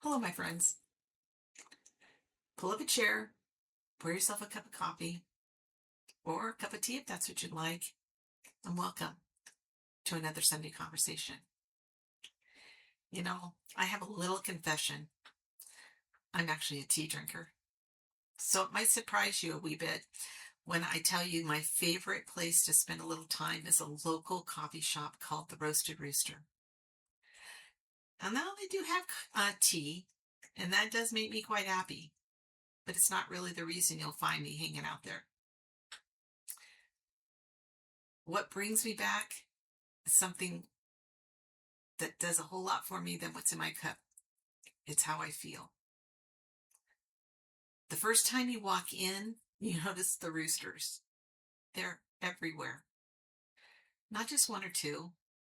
Hello, my friends. Pull up a chair, pour yourself a cup of coffee or a cup of tea if that's what you'd like, and welcome to another Sunday conversation. I have a little confession. I'm actually a tea drinker. So it might surprise you a wee bit when I tell you my favorite place to spend a little time is a local coffee shop called the Roasted Rooster. And now they do have tea, and that does make me quite happy, but it's not really the reason you'll find me hanging out there. What brings me back is something that does a whole lot for me than what's in my cup. It's how I feel. The first time you walk in, you notice the roosters. They're everywhere. Not just one or two,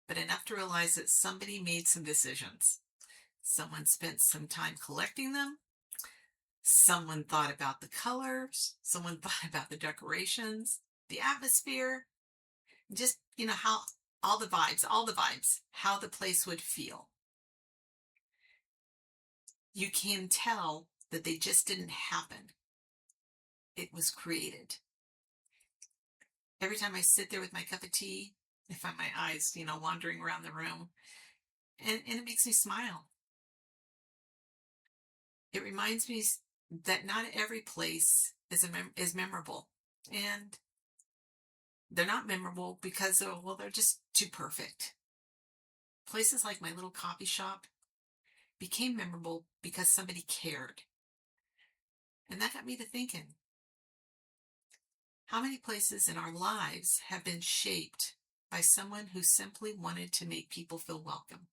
but enough to realize that somebody made some decisions. Someone spent some time collecting them. Someone thought about the colors. Someone thought about the decorations, the atmosphere, just, how all the vibes, how the place would feel. You can tell that they just didn't happen. It was created. Every time I sit there with my cup of tea, I find my eyes, wandering around the room, and it makes me smile. It reminds me that not every place is memorable, and they're not memorable because they're just too perfect. Places like my little coffee shop became memorable because somebody cared, and that got me to thinking. How many places in our lives have been shaped by someone who simply wanted to make people feel welcome?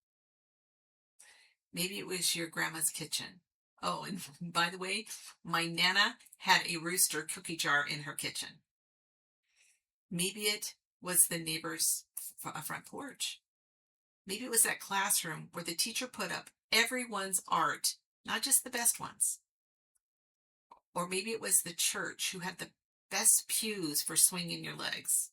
Maybe it was your grandma's kitchen. Oh, and by the way, my Nana had a rooster cookie jar in her kitchen. Maybe it was the neighbor's front porch. Maybe it was that classroom where the teacher put up everyone's art, not just the best ones. Or maybe it was the church who had the best pews for swinging your legs.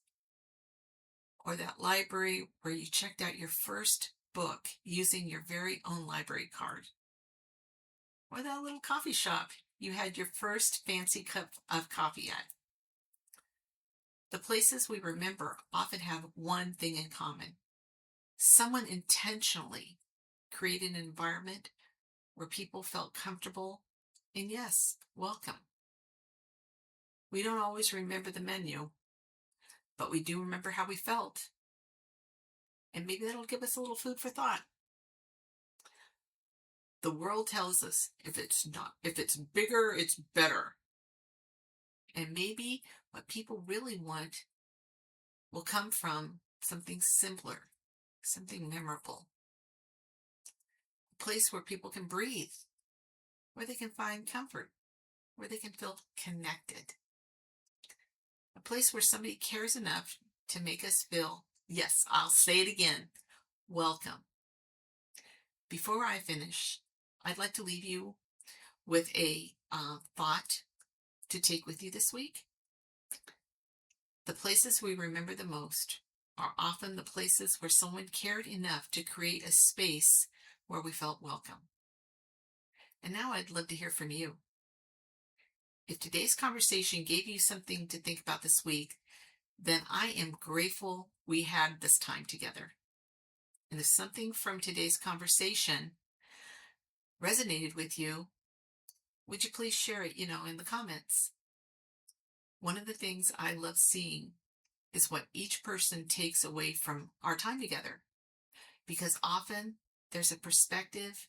Or that library where you checked out your first book using your very own library card. Or that little coffee shop you had your first fancy cup of coffee at. The places we remember often have one thing in common. Someone intentionally created an environment where people felt comfortable and, yes, welcome. We don't always remember the menu, but we do remember how we felt. And maybe that'll give us a little food for thought. The world tells us if it's bigger, it's better. And maybe what people really want will come from something simpler, something memorable. A place where people can breathe, where they can find comfort, where they can feel connected. A place where somebody cares enough to make us feel, yes, I'll say it again, welcome. Before I finish, I'd like to leave you with a thought to take with you this week. The places we remember the most are often the places where someone cared enough to create a space where we felt welcome. And now I'd love to hear from you. If today's conversation gave you something to think about this week, then I am grateful we had this time together. And if something from today's conversation resonated with you, would you please share it, in the comments? One of the things I love seeing is what each person takes away from our time together, because often there's a perspective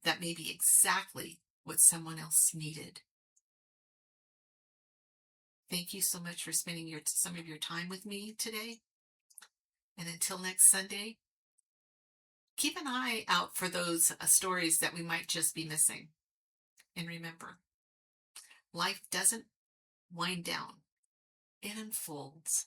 that may be exactly what someone else needed. Thank you so much for spending some of your time with me today. And until next Sunday, keep an eye out for those stories that we might just be missing. And remember, life doesn't wind down. It unfolds.